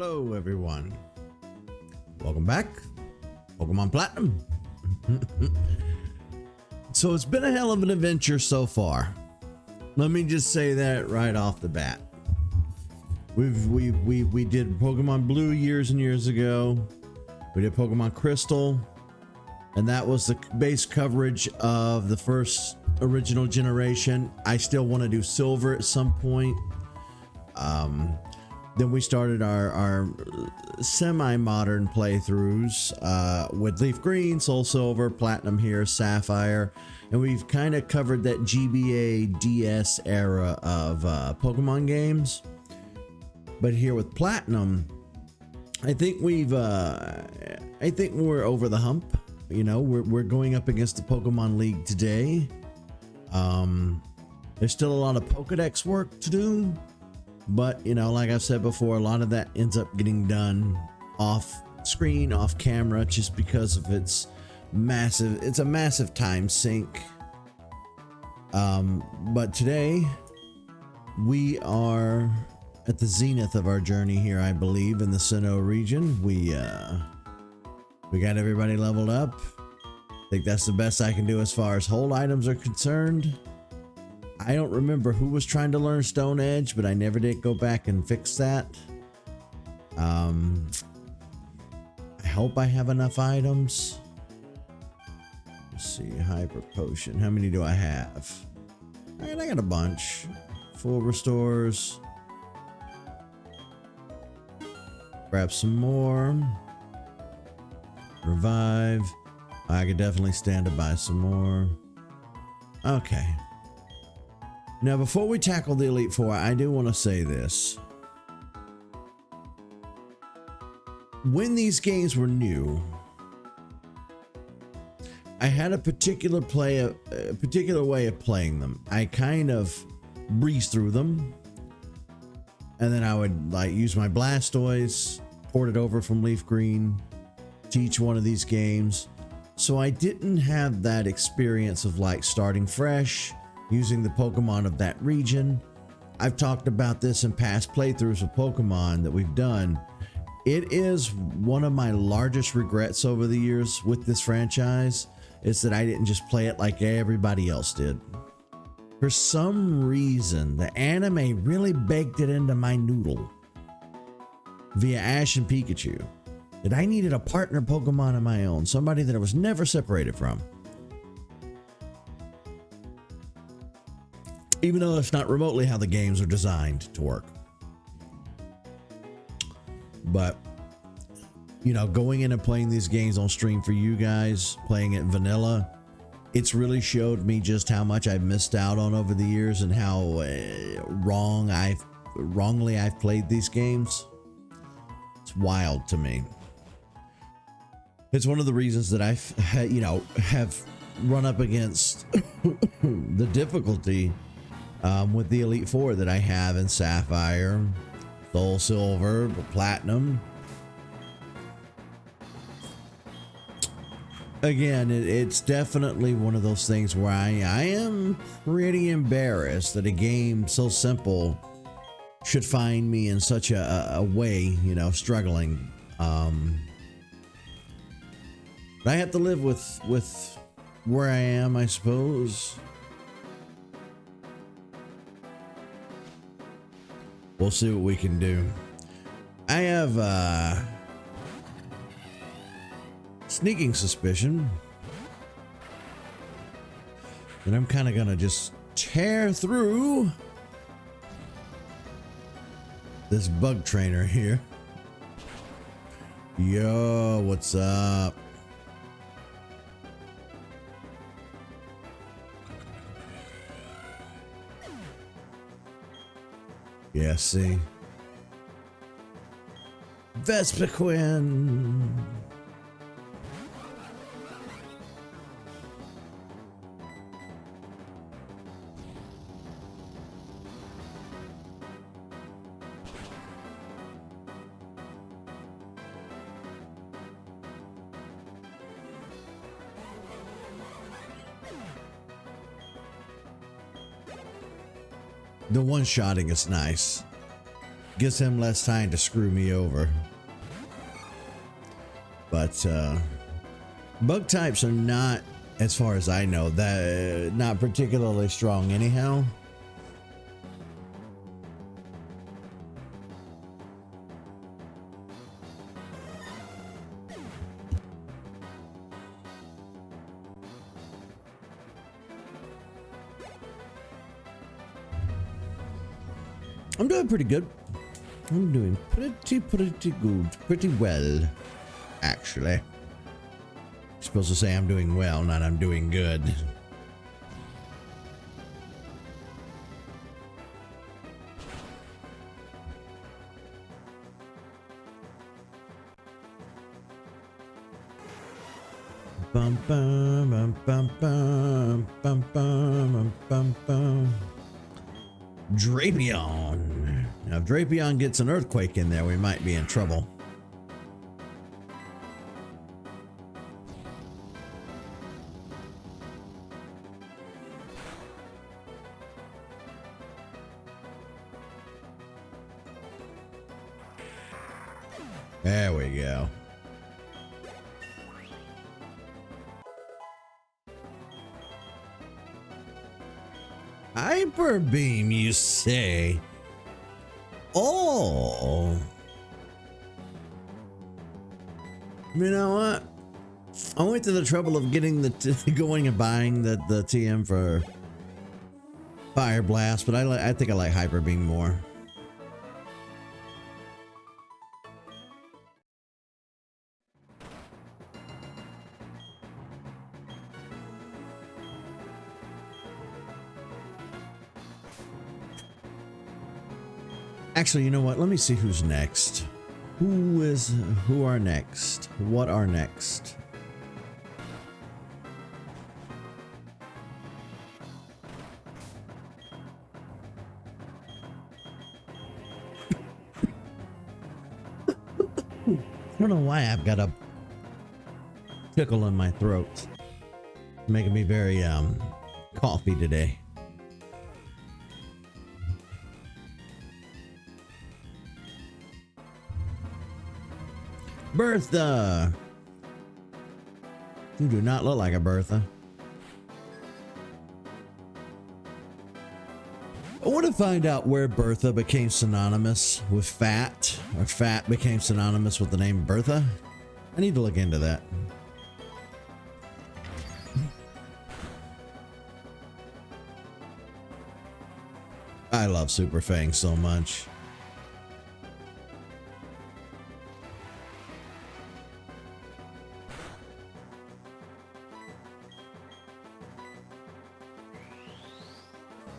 Hello everyone, welcome back, Pokemon Platinum. So it's been a hell of an adventure so far. Let me just say that right off the bat. We did Pokemon Blue years and years ago. We did Pokemon Crystal, and that was the base coverage of the first original generation. I still want to do Silver at some point. Then we started our semi-modern playthroughs with Leaf Green, Soul Silver, Platinum here, Sapphire, and we've kind of covered that GBA DS era of Pokemon games. But here with Platinum, I think we're over the hump. You know, we're going up against the Pokemon League today. There's still a lot of Pokedex work to do. But, you know, like I've said before, a lot of that ends up getting done off screen, off camera, just because of its a massive time sink. But today we are at the zenith of our journey here, I believe, in the Sinnoh region. We got everybody leveled up. I think that's the best I can do as far as hold items are concerned. I don't remember who was trying to learn Stone Edge, but I never did go back and fix that. I hope I have enough items. Let's see, Hyper Potion. How many do I have? All right, I got a bunch. Full restores. Grab some more. Revive. I could definitely stand to buy some more. Okay. Now, before we tackle the Elite Four, I do want to say this. When these games were new, I had a particular way of playing them. I kind of breezed through them, and then I would like use my Blastoise, port it over from Leaf Green to each one of these games. So I didn't have that experience of like starting fresh, using the Pokemon of that region. I've talked about this in past playthroughs of Pokemon that we've done. It is one of my largest regrets over the years with this franchise, is that I didn't just play it like everybody else did. For some reason, the anime really baked it into my noodle via Ash and Pikachu that I needed a partner Pokemon of my own, somebody that I was never separated from. Even though that's not remotely how the games are designed to work. But, you know, going in and playing these games on stream for you guys, playing it vanilla, it's really showed me just how much I've missed out on over the years and how wrongly I've played these games. It's wild to me. It's one of the reasons that I've, have run up against the difficulty with the Elite Four that I have in Sapphire, Soul Silver, Platinum. Again, it's definitely one of those things where I am pretty embarrassed that a game so simple should find me in such a way, you know, struggling. But I have to live with where I am, I suppose. We'll see what we can do. I have a sneaking suspicion that I'm kind of gonna just tear through this bug trainer here. Yo, what's up? Yeah, see. Vespiquen. The one-shotting is nice. gives him less time to screw me over. But bug types are not, as far as I know, that not particularly strong anyhow. I'm doing pretty good. I'm doing pretty good. Pretty well, actually. You're supposed to say I'm doing well, not I'm doing good. Bum bum bum bum bum bum bum bum bum. Drapion. Now, if Drapion gets an earthquake in there, we might be in trouble. There we go. Hyper beam, you say? Oh. You know what? I went to the trouble of getting the going and buying the TM for Fire Blast, but I think I like Hyper Beam more. Actually, you know what? Let me see who's next. Who are next? What are next? I don't know why I've got a tickle in my throat. It's making me very coughy today. Bertha! You do not look like a Bertha. I want to find out where Bertha became synonymous with fat, or fat became synonymous with the name Bertha. I need to look into that. I love Super Fang so much.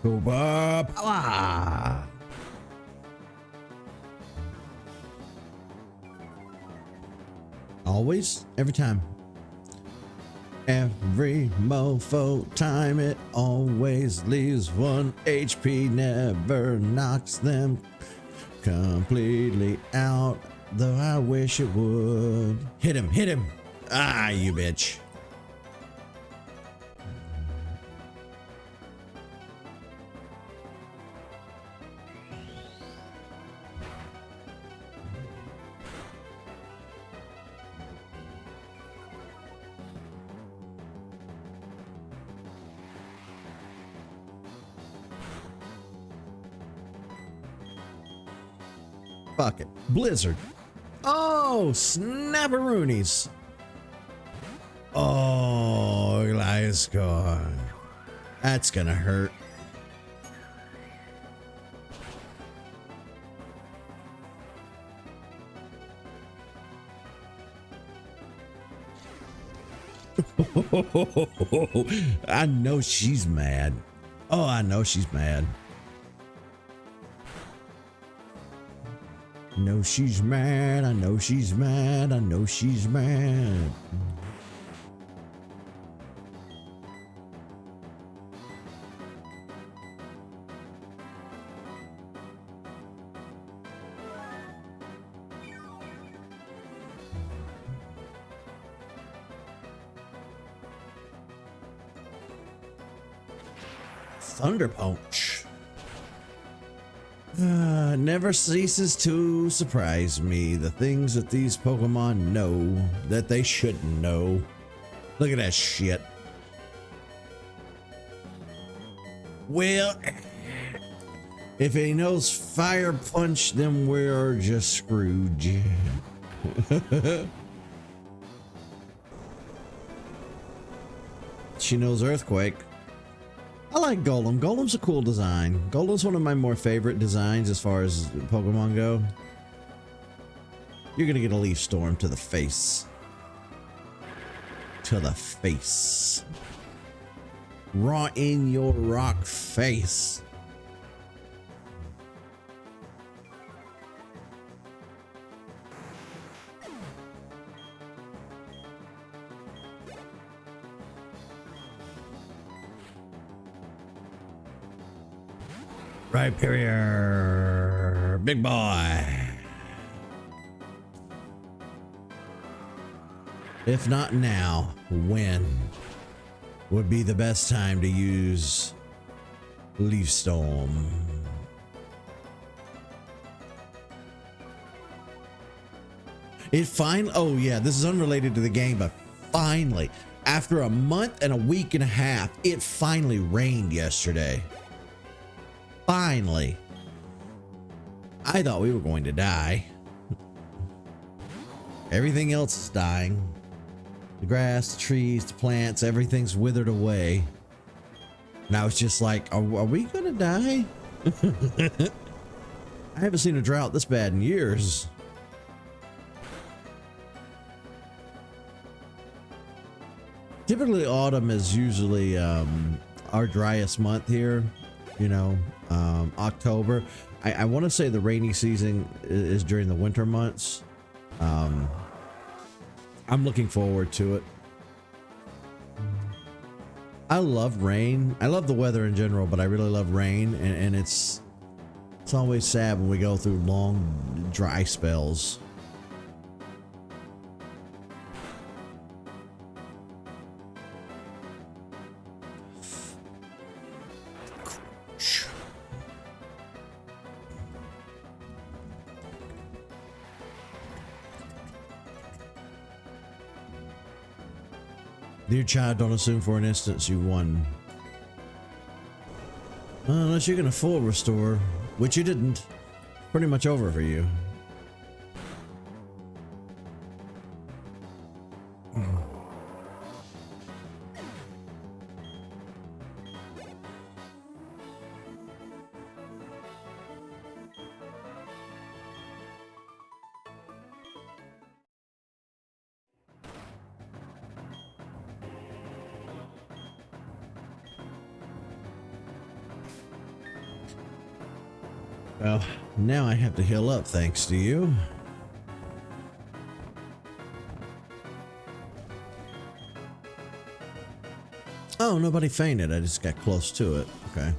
Super power! Always, every time. Every mofo time, it always leaves 1 HP, never knocks them completely out, though I wish it would. Hit him, hit him! Ah, you bitch. Fuck it. Blizzard. Oh, snapperoonies. Oh, Gliscor. That's gonna hurt. I know she's mad. Oh, I know she's mad. I know she's mad. I know she's mad. I know she's mad. Thunder Punch. Never ceases to surprise me the things that these Pokemon know that they shouldn't know. Look at that shit. Well, if he knows Fire Punch, then we're just screwed. She knows Earthquake. I like Golem. Golem's a cool design. Golem's one of my more favorite designs as far as Pokemon go. You're gonna get a Leaf Storm to the face. To the face. Raw in your rock face. Rhyperior, big boy. If not now, when would be the best time to use Leaf Storm? Oh yeah, this is unrelated to the game, but finally, after a month and a week and a half, it finally rained yesterday. Finally. I thought we were going to die. Everything else is dying. The grass, the trees, the plants, everything's withered away. And I was just like, are we gonna die? I haven't seen a drought this bad in years. Typically autumn is usually our driest month here, you know. October. I want to say the rainy season is during the winter months. I'm looking forward to it. I love rain. I love the weather in general, but I really love rain, and it's always sad when we go through long dry spells. Dear child, don't assume for an instant you won. Unless you can a full restore, which you didn't. Pretty much over for you. Well, now I have to heal up thanks to you. Oh, nobody fainted. I just got close to it. Okay.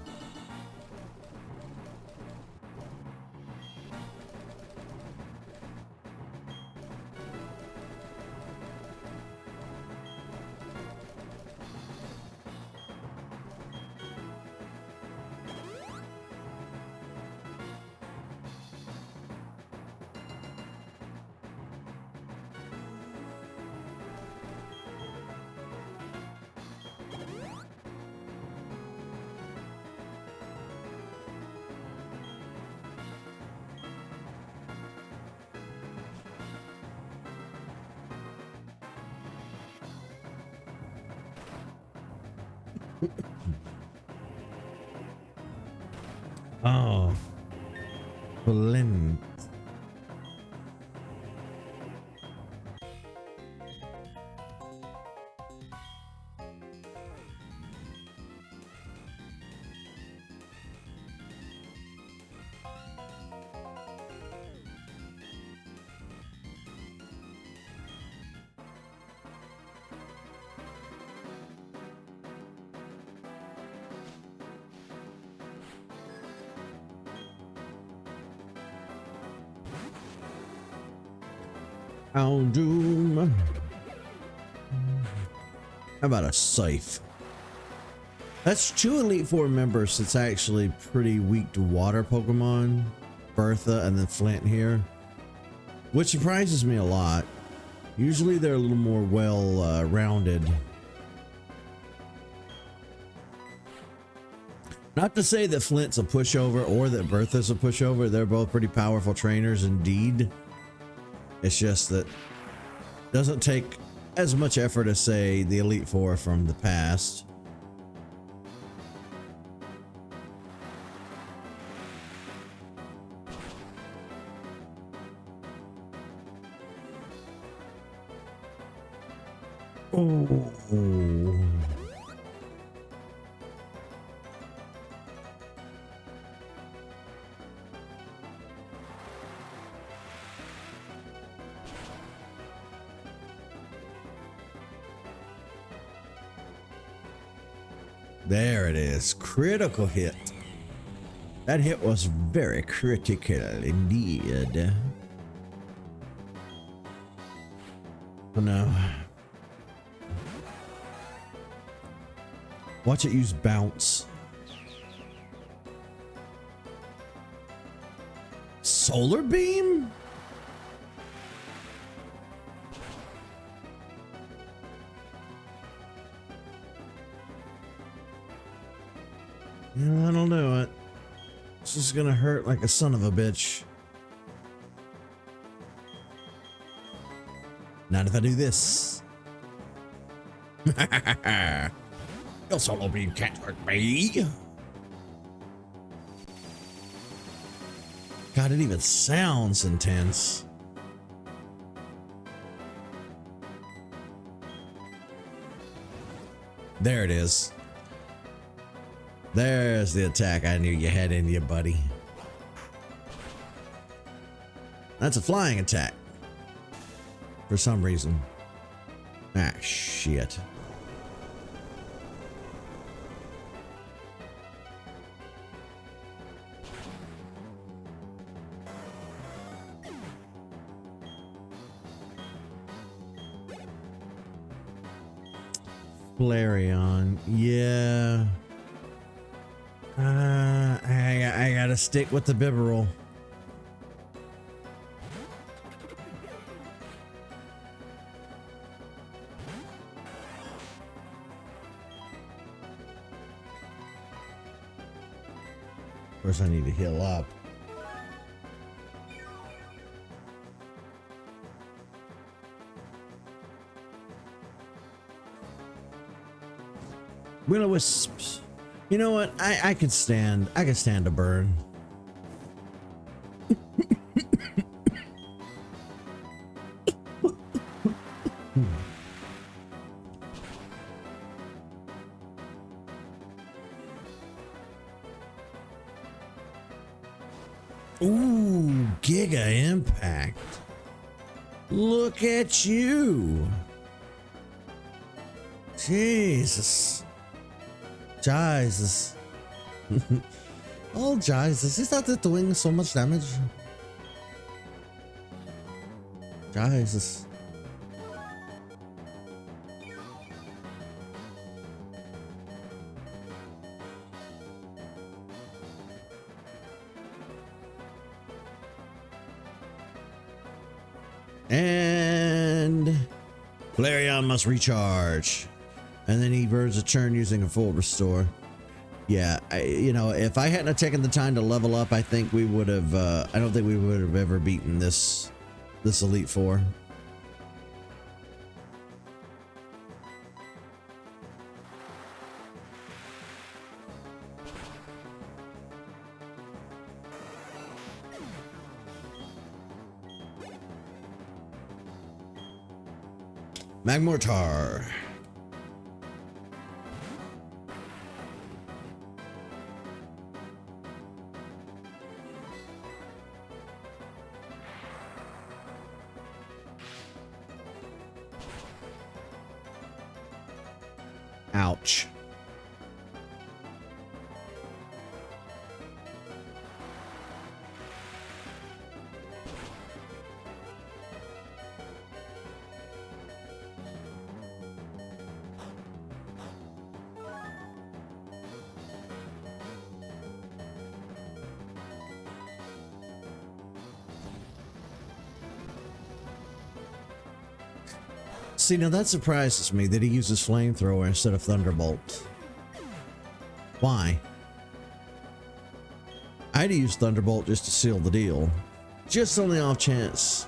Oh, Flint. I'll do. How about a safe? That's 2 Elite Four members that's actually pretty weak to water Pokemon. Bertha and then Flint here. Which surprises me a lot. Usually they're a little more well rounded. Not to say that Flint's a pushover or that Bertha's a pushover. They're both pretty powerful trainers indeed. It's just that it doesn't take as much effort as, say, the Elite Four from the past. Oh. There it is. Critical hit. That hit was very critical indeed. Oh no. Watch it use bounce. Solar beam? No, that'll do it. This is gonna hurt like a son of a bitch. Not if I do this. Your solar beam can't hurt me. God, it even sounds intense. There it is. There's the attack I knew you had in you, buddy. That's a flying attack. For some reason. Ah, shit. Flareon, yeah. I gotta stick with the Bibarel. Of course, I need to heal up. Will-o-wisps. You know what? I could stand a burn. Ooh, Giga Impact. Look at you. Jesus. Jesus. Oh, Jesus. Is that it doing so much damage? Jesus. And Flareon must recharge. And then he burns a turn using a full restore. Yeah, you know, if I hadn't taken the time to level up, I think we would have, I don't think we would have ever beaten this Elite Four. Magmortar. Ouch. See, now that surprises me that he uses flamethrower instead of thunderbolt. Why? I'd use thunderbolt just to seal the deal. Just on the off chance.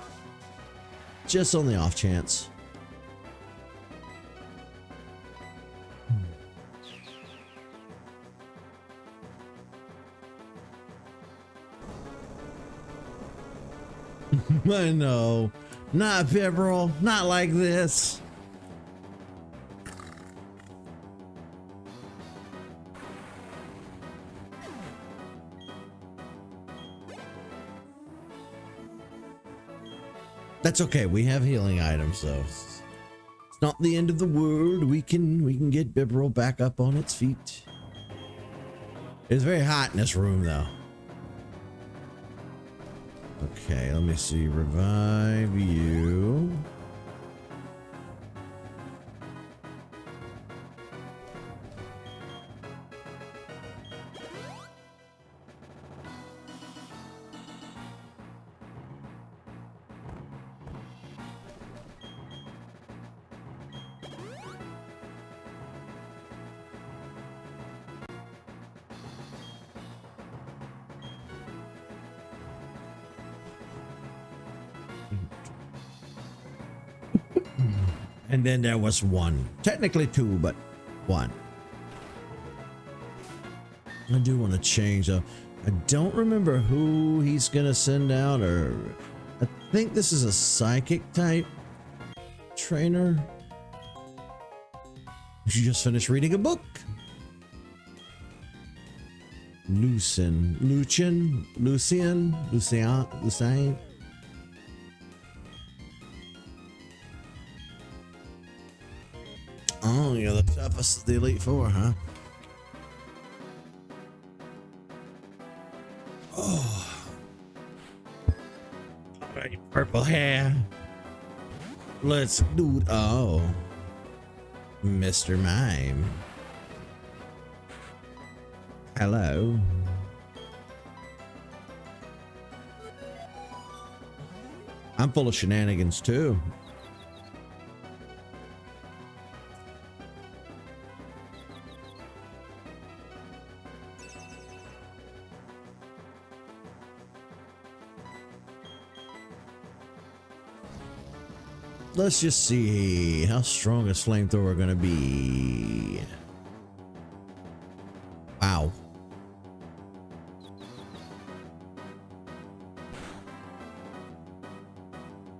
Just on the off chance. I know. Not Pibroll. Not like this. That's okay. We have healing items, though. It's not the end of the world. We can get Bibroll back up on its feet. It's very hot in this room, though. Okay, let me see. Revive you. And then there was one. Technically two, but one. I do want to change though. I don't remember who he's gonna send out, or I think this is a psychic type trainer. You just finished reading a book. Lucien. Oh, you're the toughest of the Elite Four, huh? Oh. All right, purple hair. Let's do it. Oh. Mr. Mime. Hello. I'm full of shenanigans too. Let's just see how strong is flamethrower gonna be. Wow.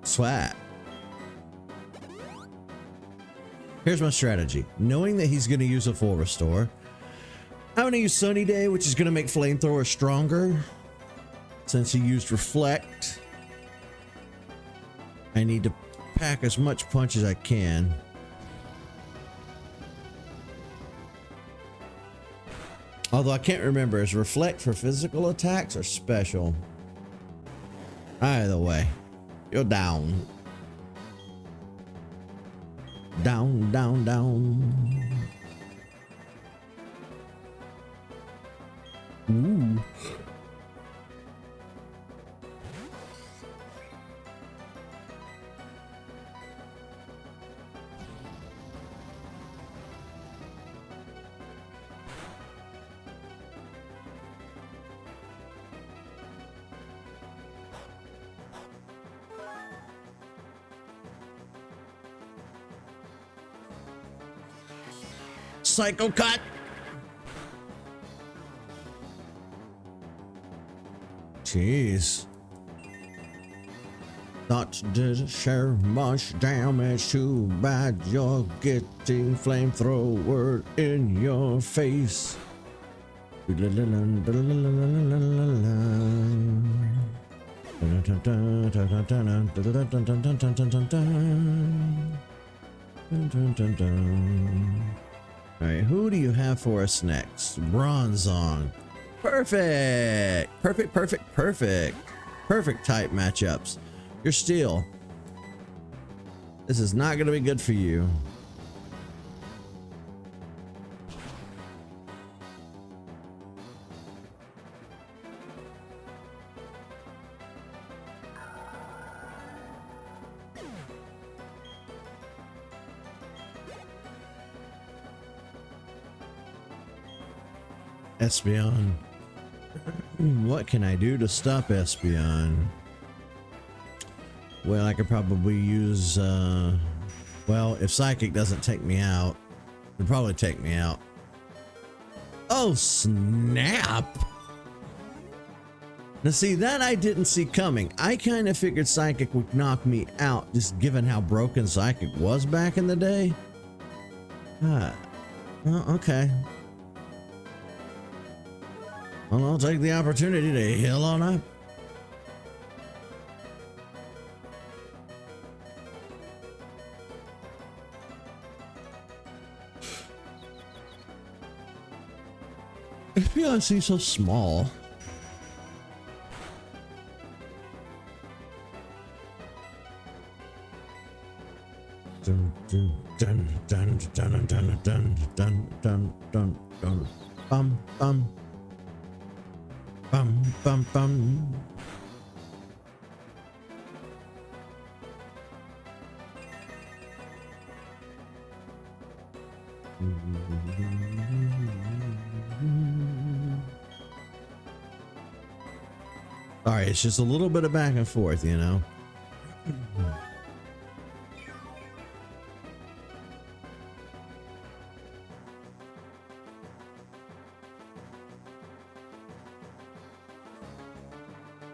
Swat. Here's my strategy. Knowing that he's gonna use a full restore, I'm gonna use Sunny Day, which is gonna make flamethrower stronger. Since he used reflect, I need to pack as much punch as I can. Although I can't remember, is reflect for physical attacks or special? Either way, you're down. Down, down, down. Ooh. Psycho cut. Jeez. Thoughts did share much damage. Too bad you're getting flamethrower in your face. All right, who do you have for us next? Bronzong. Perfect. Perfect, perfect, perfect. Perfect type matchups. You're steel. This is not going to be good for you. Espeon. What can I do to stop Espeon? Well, I could probably use, well, if Psychic doesn't take me out, it'd probably take me out. Oh, snap! Now, see, that I didn't see coming. I kind of figured Psychic would knock me out, just given how broken Psychic was back in the day. Well, okay. Well, I'll take the opportunity to heal on up. I see so small. Dun dun dun dun dun dun dun dun dun dun dun bum bum bum bum bum. All right, it's just a little bit of back and forth, you know.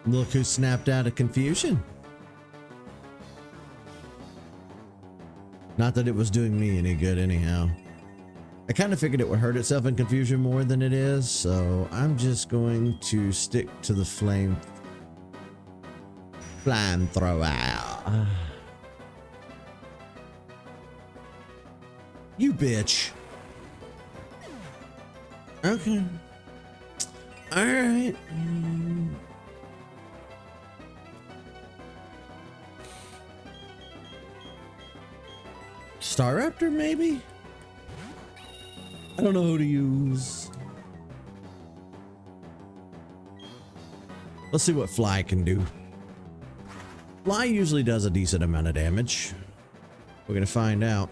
Look who snapped out of confusion. Not that it was doing me any good anyhow. I kind of figured it would hurt itself in confusion more than it is, so I'm just going to stick to the flamethrower. You bitch. Okay. All right. Staraptor, maybe? I don't know who to use. Let's see what Fly can do. Fly usually does a decent amount of damage. We're gonna find out.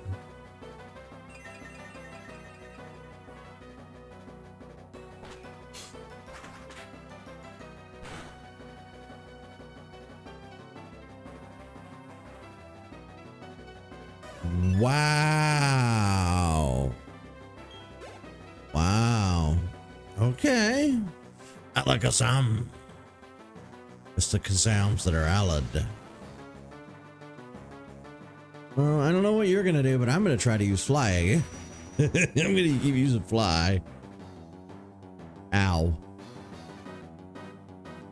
Wow. Wow. Okay. Alakazam. It's the Kazams that are allied. Well, I don't know what you're gonna do, but I'm gonna try to use Fly again. I'm gonna keep using Fly. Ow.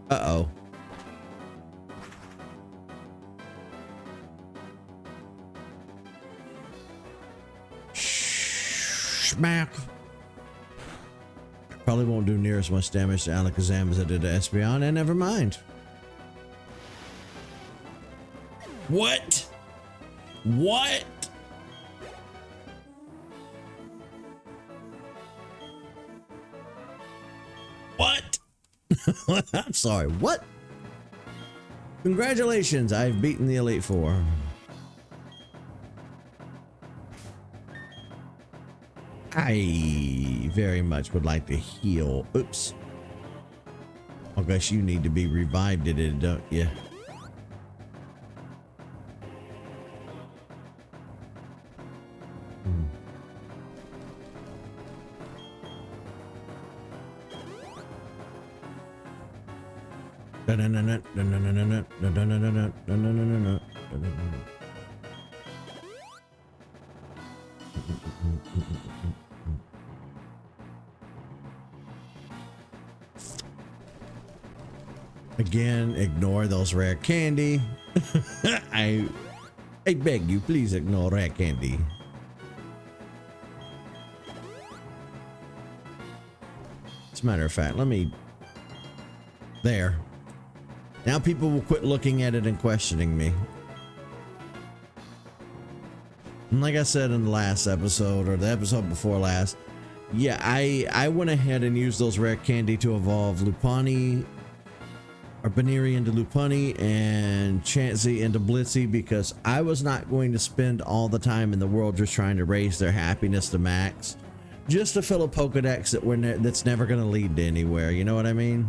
Uh-oh. Smack. Probably won't do near as much damage to Alakazam as I did to Espeon, and never mind. What? What? What? I'm sorry, what? Congratulations, I've beaten the Elite Four. I very much would like to heal. Oops. I guess you need to be revived, don't you? Again, ignore those rare candy. I beg you, please ignore rare candy. As a matter of fact, let me... There. Now people will quit looking at it and questioning me. And like I said in the last episode, or the episode before last, yeah, I went ahead and used those rare candy to evolve Lopunny, or Baneri into Lopunny, and Chansey into Blissey, because I was not going to spend all the time in the world just trying to raise their happiness to max. just to fill a Pokedex that's never going to lead to anywhere. You know what I mean?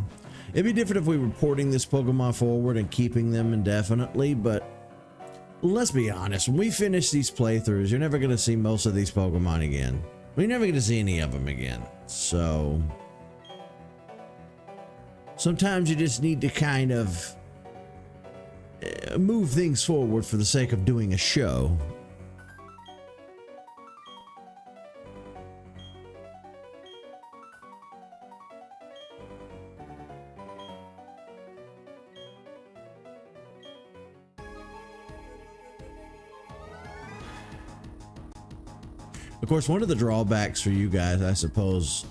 It'd be different if we were porting this Pokemon forward and keeping them indefinitely, but let's be honest, when we finish these playthroughs, you're never going to see most of these Pokemon again. You're never going to see any of them again. So sometimes you just need to kind of move things forward for the sake of doing a show. Of course, one of the drawbacks for you guys, I suppose,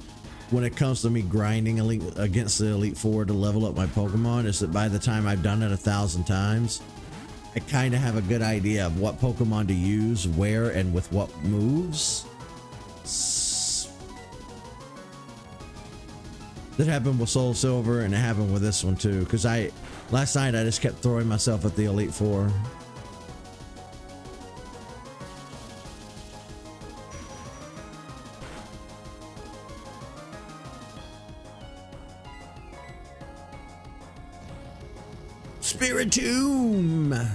when it comes to me grinding against the Elite Four to level up my Pokemon, is that by the time I've done it 1,000 times, I kind of have a good idea of what Pokemon to use, where, and with what moves. That happened with Soul Silver, and it happened with this one too, because last night I just kept throwing myself at the Elite Four. Spiritomb.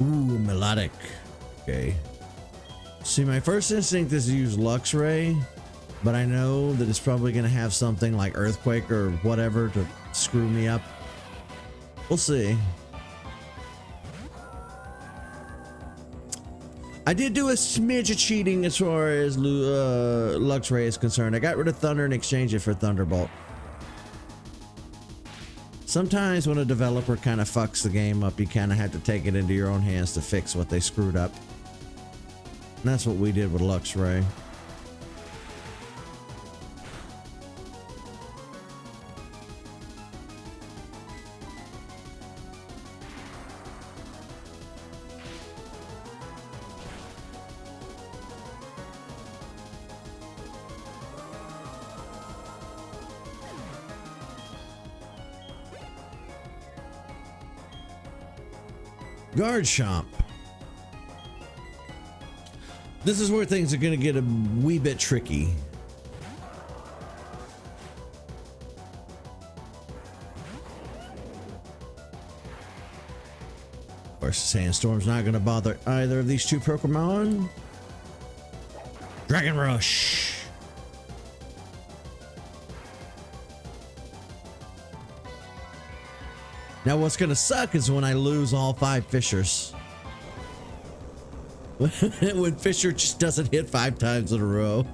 Ooh, melodic. Okay. See, my first instinct is to use Luxray, but I know that it's probably going to have something like Earthquake or whatever to screw me up. We'll see. I did do a smidge of cheating as far as Luxray is concerned. I got rid of Thunder and exchanged it for Thunderbolt. Sometimes when a developer kind of fucks the game up, you kind of have to take it into your own hands to fix what they screwed up. And that's what we did with Luxray. Garchomp. This is where things are going to get a wee bit tricky. Of course, Sandstorm's not going to bother either of these two Pokemon. Dragon Rush. Now what's gonna suck is when I lose all 5 Fishers. When Fisher just doesn't hit 5 times in a row.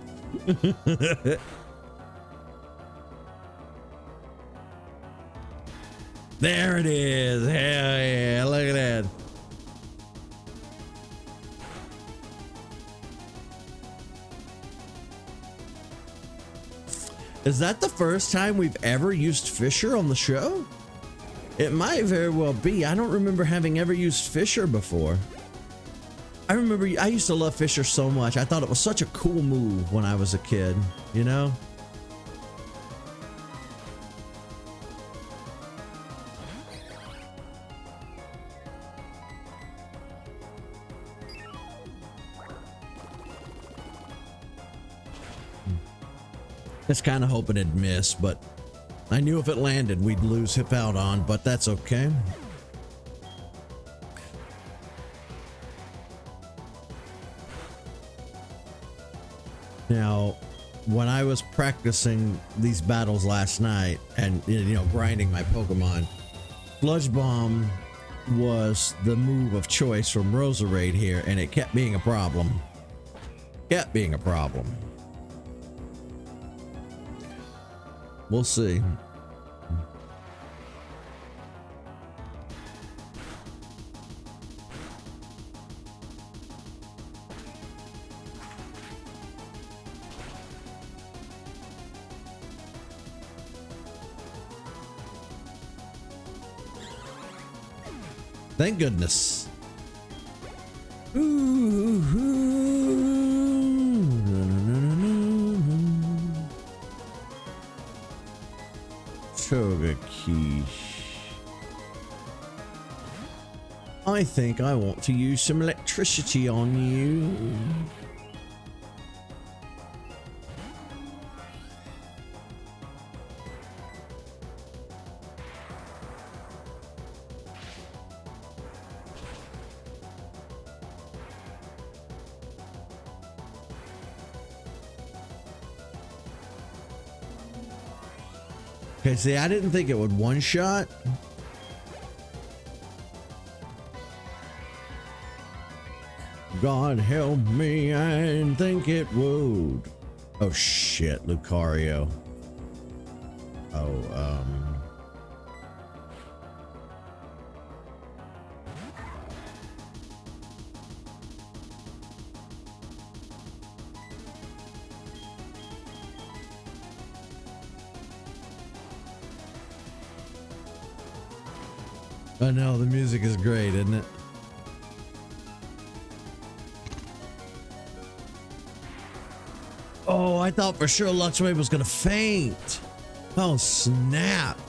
There it is. Hell yeah, look at that. Is that the first time we've ever used Fisher on the show? It might very well be. I don't remember having ever used Fisher before. I remember I used to love Fisher so much. I thought it was such a cool move when I was a kid, you know? I was kind of hoping it'd miss, but I knew if it landed, we'd lose Hippowdon, but that's okay. Now, when I was practicing these battles last night and, you know, grinding my Pokemon, Sludge Bomb was the move of choice from Roserade here, and it kept being a problem. Kept being a problem. We'll see. Thank goodness. Ooh, ooh, ooh. Togekiss. I think I want to use some electricity on you. Okay, see, I didn't think it would one shot. God help me, I didn't think it would. Oh shit, Lucario. Oh, I know, the music is great, isn't it? Oh, I thought for sure Luxray was gonna faint. Oh, snap.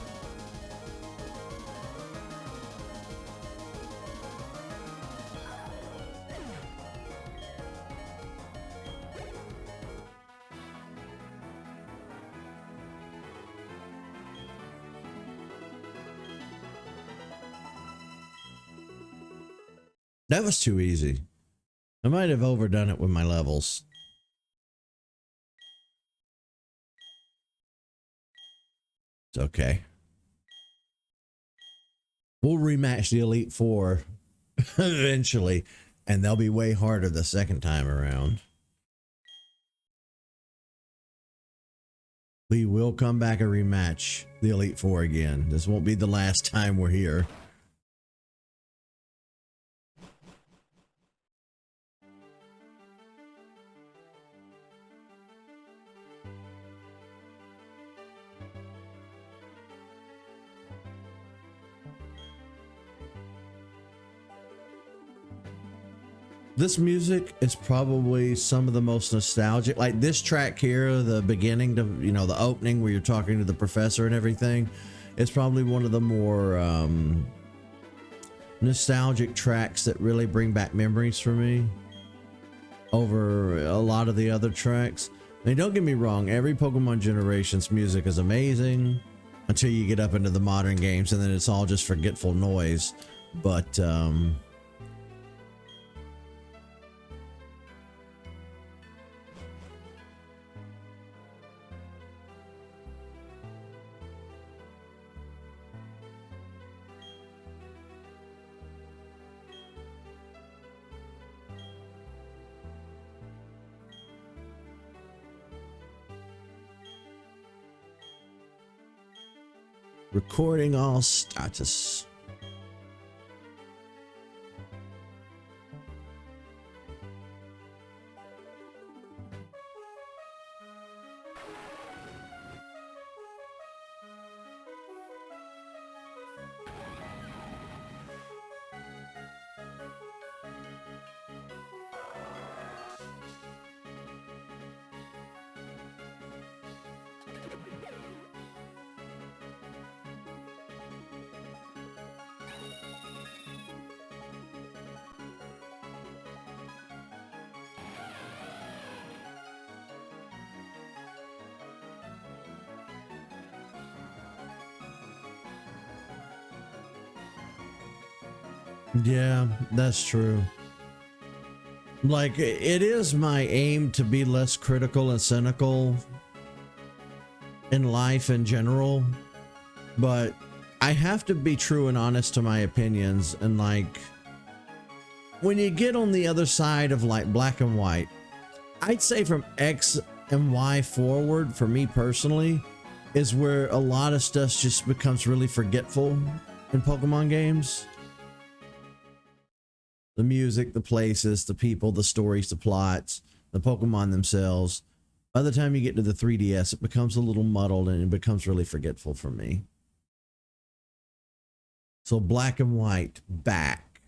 That was too easy. I might have overdone it with my levels. It's okay. We'll rematch the Elite Four eventually, and they'll be way harder the second time around. We will come back and rematch the Elite Four again. This won't be the last time we're here. This music is probably some of the most nostalgic. Like this track here, the beginning to, you know, the opening where you're talking to the professor and everything, is probably one of the more nostalgic tracks that really bring back memories for me over a lot of the other tracks. I mean, don't get me wrong, every Pokemon generation's music is amazing until you get up into the modern games, and then it's all just forgetful noise. But recording all status. Yeah, that's true. Like, it is my aim to be less critical and cynical in life in general, but I have to be true and honest to my opinions. And like, when you get on the other side of like black and white, I'd say from X and Y forward, for me personally, is where a lot of stuff just becomes really forgetful in Pokemon games. The music, the places, the people, the stories, the plots, the Pokemon themselves. By the time you get to the 3DS, it becomes a little muddled and it becomes really forgetful for me. So black and white back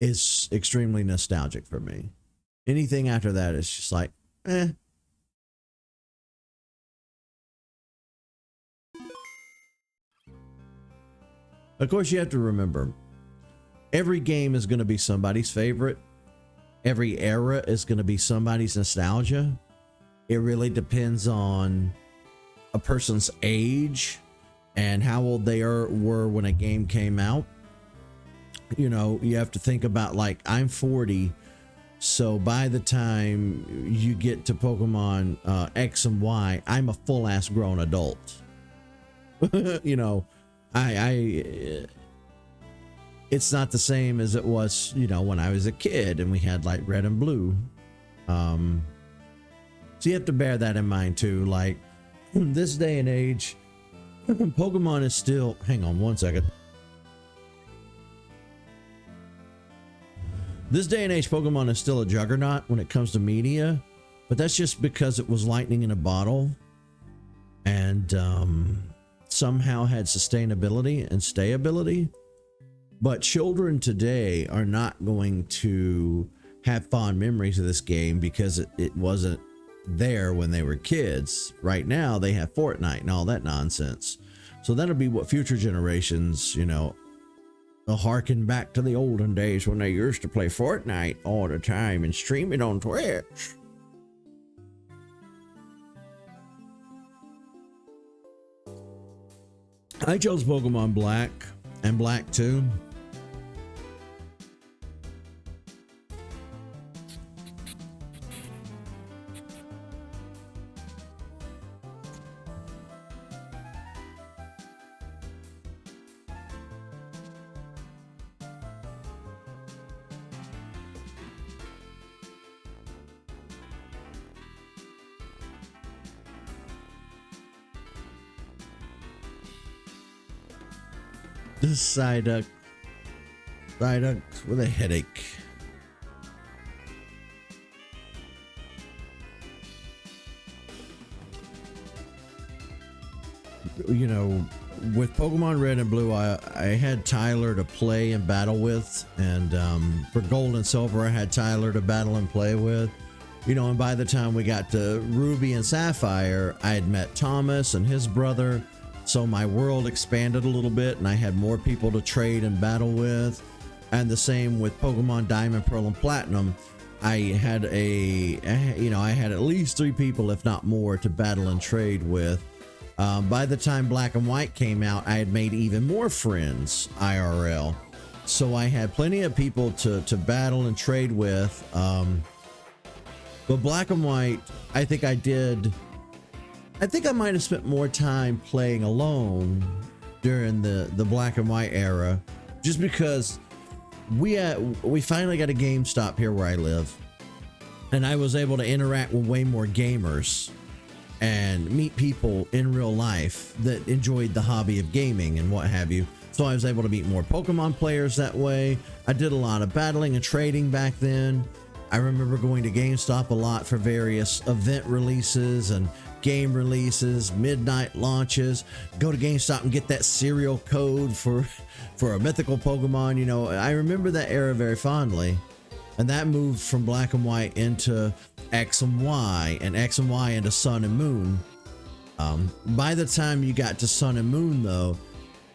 is extremely nostalgic for me. Anything after that is just like, eh. Of course, you have to remember, every game is going to be somebody's favorite. Every era is going to be somebody's nostalgia. It really depends on a person's age and how old they were when a game came out. You know, you have to think about, like, I'm 40, so by the time you get to Pokemon X and Y, I'm a full-ass grown adult. You know, it's not the same as it was, you know, when I was a kid and we had like Red and Blue. So you have to bear that in mind too. Like, this day and age, Pokemon is still, hang on one second. This day and age, Pokemon is still a juggernaut when it comes to media, but that's just because it was lightning in a bottle and somehow had sustainability and stayability. But children today are not going to have fond memories of this game because it wasn't there when they were kids. Right now, they have Fortnite and all that nonsense. So that'll be what future generations, you know, they'll harken back to the olden days when they used to play Fortnite all the time and stream it on Twitch. I chose Pokemon Black and Black 2. This Psyduck with a headache. You know, with Pokemon Red and Blue, I had Tyler to play and battle with, and for Gold and Silver, I had Tyler to battle and play with. You know, and by the time we got to Ruby and Sapphire, I had met Thomas and his brother. So my world expanded a little bit and I had more people to trade and battle with. And the same with Pokemon Diamond, Pearl, and Platinum. I had at least 3 people, if not more, to battle and trade with. By the time Black and White came out, I had made even more friends IRL. So I had plenty of people to battle and trade with. But Black and White, I think I might have spent more time playing alone during the Black and White era, just because we finally got a GameStop here where I live, and I was able to interact with way more gamers and meet people in real life that enjoyed the hobby of gaming and what have you. So I was able to meet more Pokemon players that way. I did a lot of battling and trading back then. I remember going to GameStop a lot for various event releases and game releases, midnight launches. Go to GameStop and get that serial code for a mythical Pokemon. You know, I remember that era very fondly. And that moved from Black and White into X and Y, and X and Y into Sun and Moon. By the time you got to Sun and Moon, though,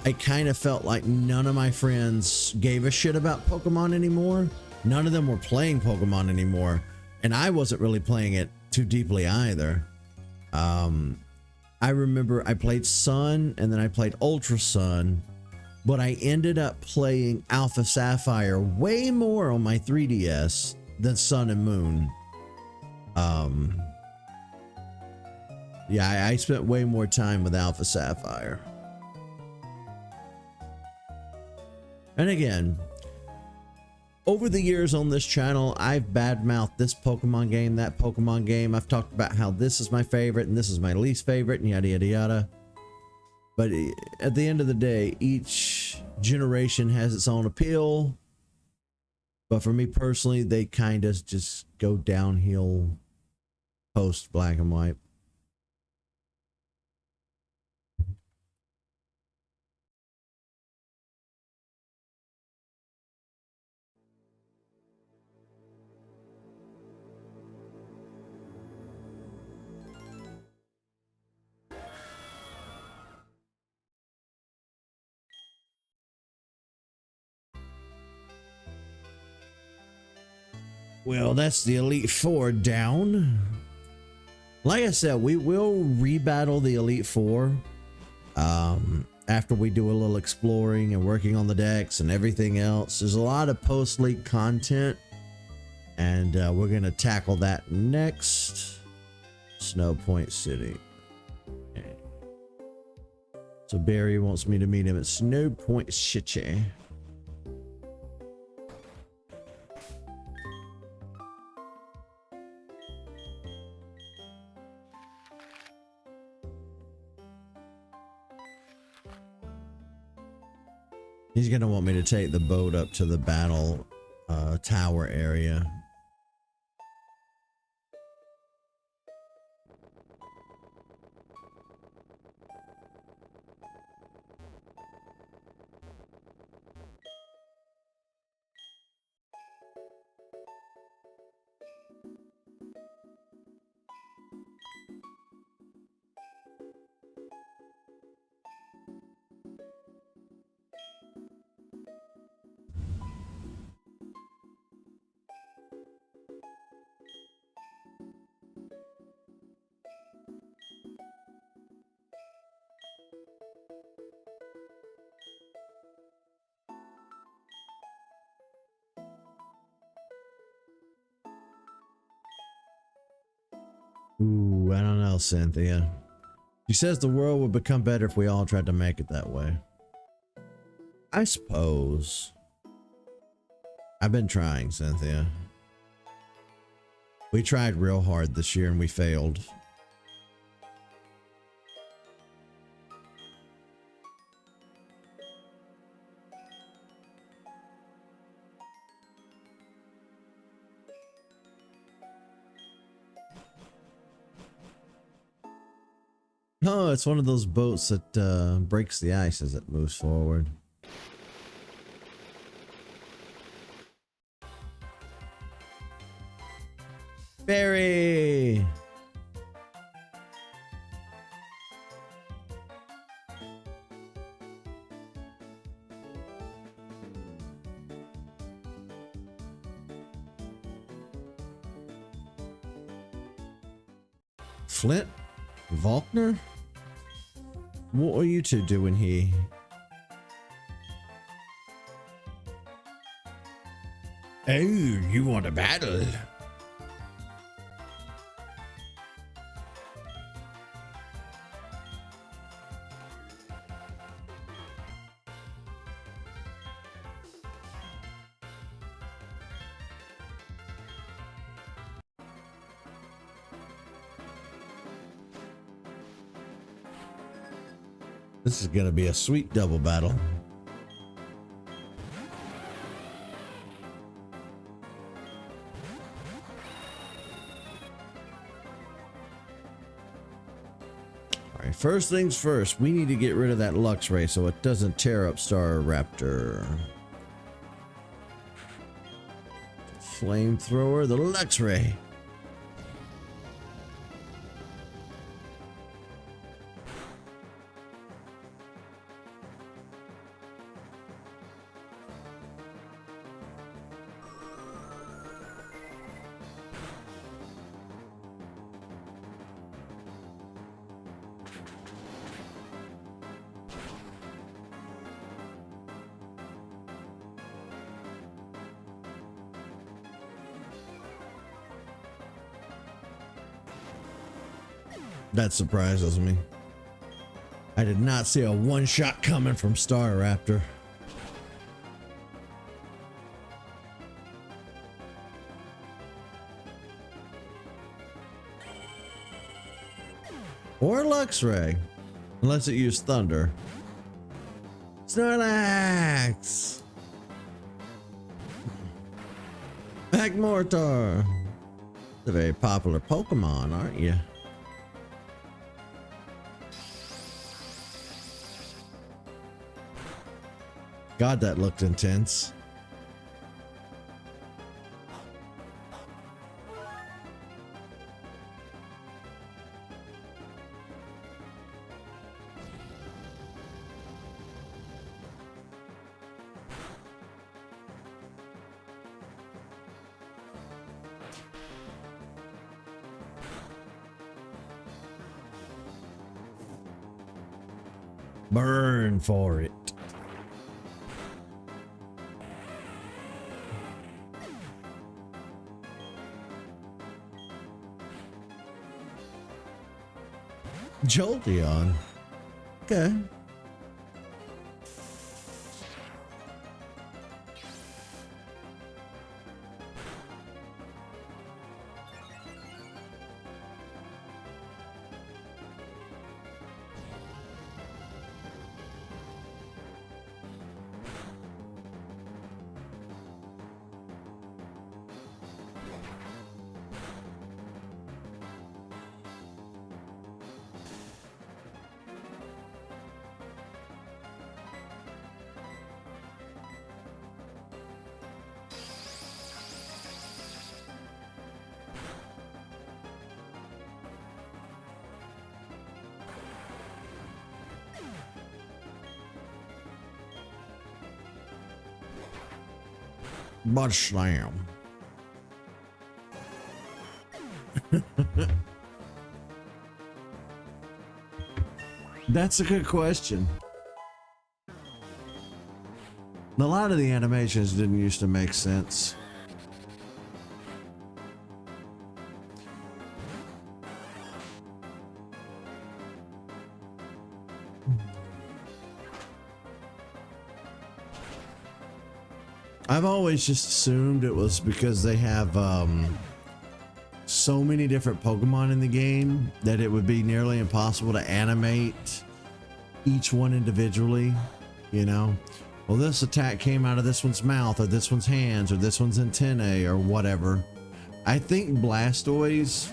I kind of felt like none of my friends gave a shit about Pokemon anymore. None of them were playing Pokemon anymore. And I wasn't really playing it too deeply either. I remember I played Sun and then I played Ultra Sun, but I ended up playing Alpha Sapphire way more on my 3DS than Sun and Moon. Yeah, I spent way more time with Alpha Sapphire. And again, over the years on this channel, I've badmouthed this Pokemon game, that Pokemon game. I've talked about how this is my favorite and this is my least favorite and yada, yada, yada. But at the end of the day, each generation has its own appeal. But for me personally, they kind of just go downhill post Black and White. Well, that's the Elite Four down. Like I said, we will rebattle the Elite Four after we do a little exploring and working on the decks and everything else. There's a lot of post-league content, and we're going to tackle that next. Snow Point City. Okay. So Barry wants me to meet him at Snow Point City. He's gonna want me to take the boat up to the battle tower area. Ooh, I don't know, Cynthia. She says the world would become better if we all tried to make it that way. I suppose. I've been trying, Cynthia. We tried real hard this year and we failed. Oh, it's one of those boats that breaks the ice as it moves forward. Barry! Flint? Faulkner? What are you two doing here? Oh, you want a battle? This is gonna be a sweet double battle. Alright, first things first, we need to get rid of that Lux Ray so it doesn't tear up Star Raptor. Flamethrower, the Lux Ray. That surprises me. I did not see a one-shot coming from Star Raptor. Or Lux Ray, unless it used Thunder. Snorlax! Magmortar! It's a very popular Pokemon, aren't you? God, that looked intense. Burn for it. Jolteon. Okay. But slam. That's a good question. A lot of the animations didn't used to make sense. I've always just assumed it was because they have so many different Pokemon in the game that it would be nearly impossible to animate each one individually, you know? Well, this attack came out of this one's mouth or this one's hands or this one's antennae or whatever. I think Blastoise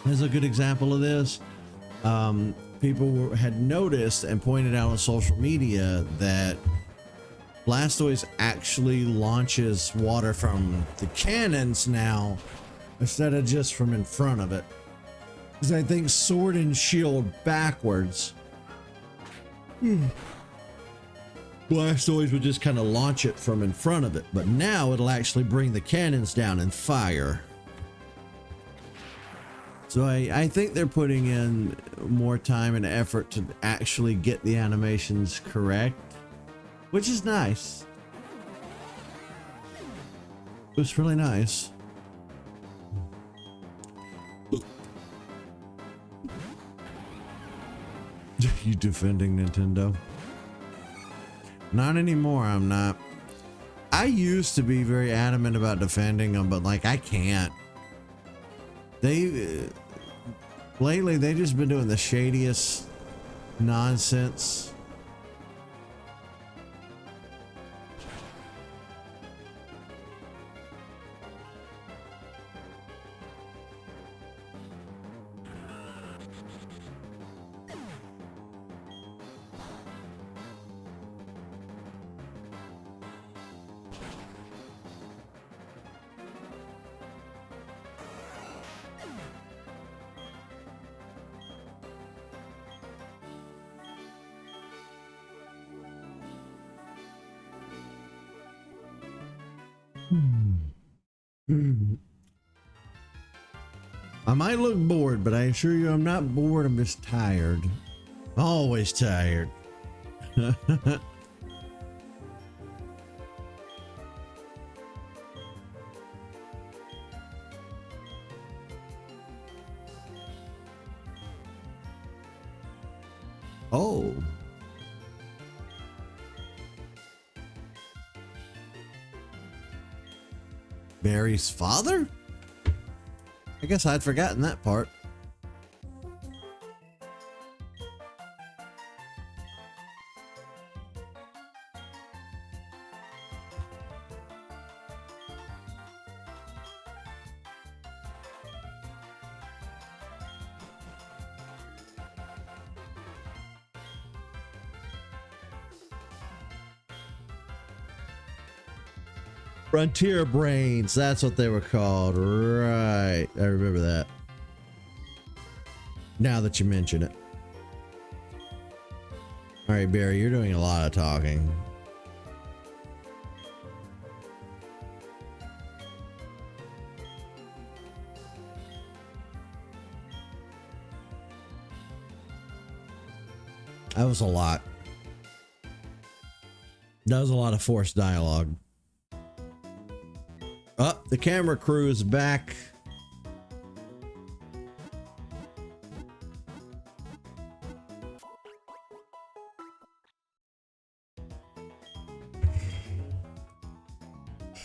is a good example of this. People had noticed and pointed out on social media that Blastoise actually launches water from the cannons now instead of just from in front of it. Because I think Sword and Shield backwards, Blastoise would just kind of launch it from in front of it, but now it'll actually bring the cannons down and fire. So I think they're putting in more time and effort to actually get the animations correct, which is nice. It was really nice. You defending Nintendo? Not anymore, I'm not. I used to be very adamant about defending them, but like I can't. Lately they've just been doing the shadiest nonsense. I might look bored, but I assure you I'm not bored, I'm just tired. Always tired. Oh. Barry's father? I guess I'd forgotten that part. Frontier Brains, that's what they were called, right? I remember that. Now that you mention it. All right, Barry, you're doing a lot of talking. That was a lot. That was a lot of forced dialogue. Oh, the camera crew is back.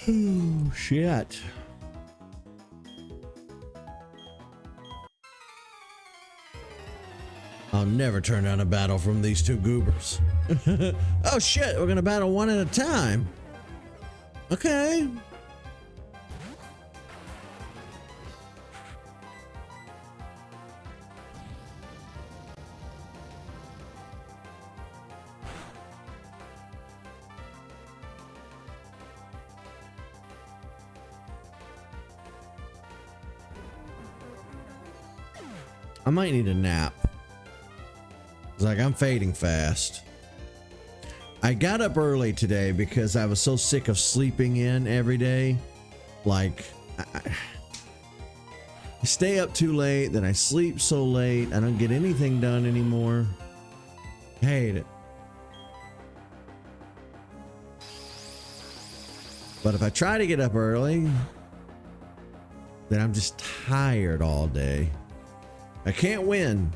Oh, shit. I'll never turn down a battle from these two goobers. Oh shit, we're gonna battle one at a time. Okay. I might need a nap. It's like I'm fading fast. I got up early today because I was so sick of sleeping in every day. Like, I stay up too late, then I sleep so late, I don't get anything done anymore. I hate it. But if I try to get up early, then I'm just tired all day. I can't win.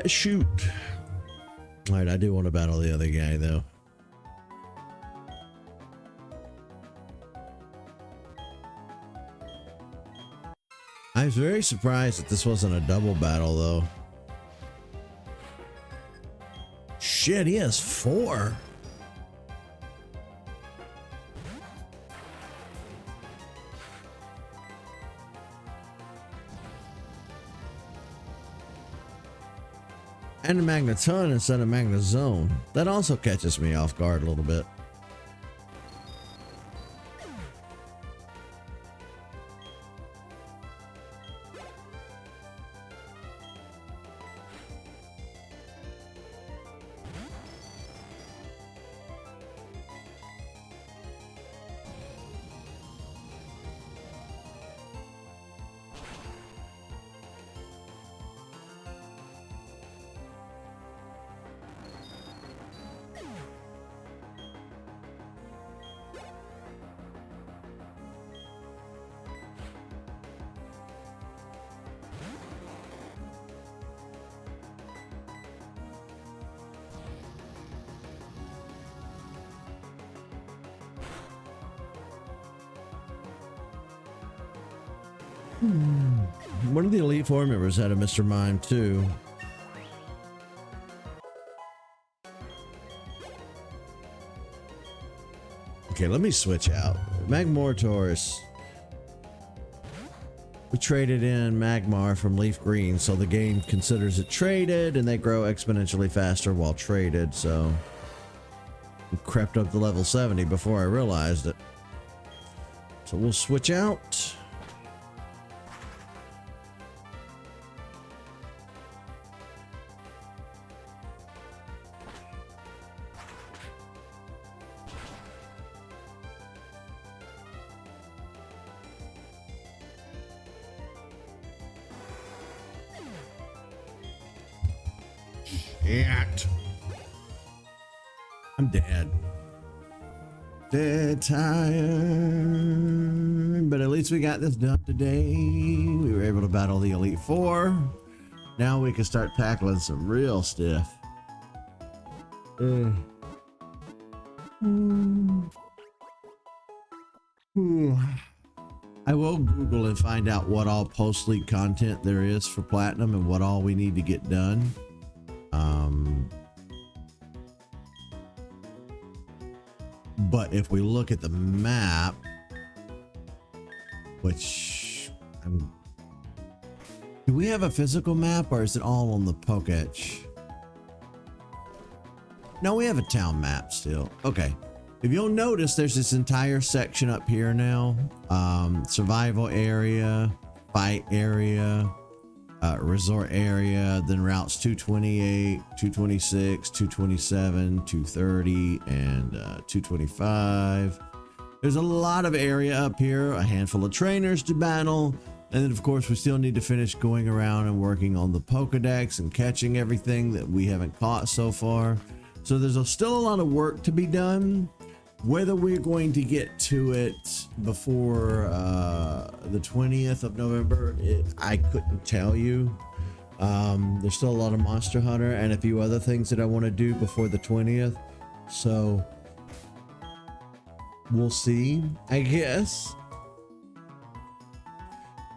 Shoot. All right, I do want to battle the other guy though. I was very surprised that this wasn't a double battle though. Shit, he has 4. And a Magneton instead of Magnezone. That also catches me off guard a little bit. One of the Elite Four members had a Mr. Mime too. Okay, let me switch out. Magmortaurus. We traded in Magmar from Leaf Green, so the game considers it traded, and they grow exponentially faster while traded, so we crept up to level 70 before I realized it. So we'll switch out. Shit. I'm dead. Dead tired. But at least we got this done today. We were able to battle the Elite Four. Now we can start tackling some real stuff. I will Google and find out what all post-league content there is for Platinum and what all we need to get done. But if we look at the map, which do we have a physical map or is it all on the Pokétch? No, we have a town map still. Okay. If you'll notice, there's this entire section up here now. Survival area, fight area, resort area, then routes 228, 226, 227, 230, and 225. There's a lot of area up here, a handful of trainers to battle, and then of course we still need to finish going around and working on the Pokedex and catching everything that we haven't caught so far. So there's still a lot of work to be done. Whether we're going to get to it before the 20th of November, I couldn't tell you. There's still a lot of Monster Hunter and a few other things that I want to do before the 20th. So we'll see, I guess.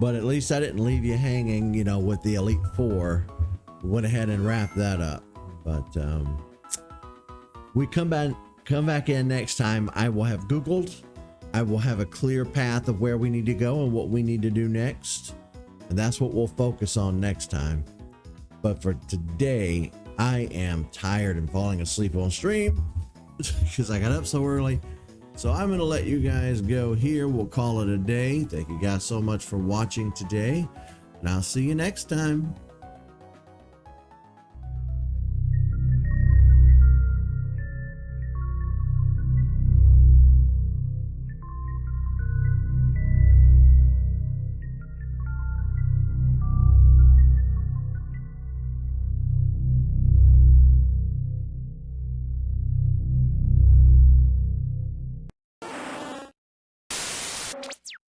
But at least I didn't leave you hanging, you know, with the Elite Four. Went ahead and wrapped that up. But we come back in next time. I will have Googled. I will have a clear path of where we need to go and what we need to do next. And that's what we'll focus on next time. But for today, I am tired and falling asleep on stream because I got up so early. So I'm going to let you guys go here. We'll call it a day. Thank you guys so much for watching today, and I'll see you next time.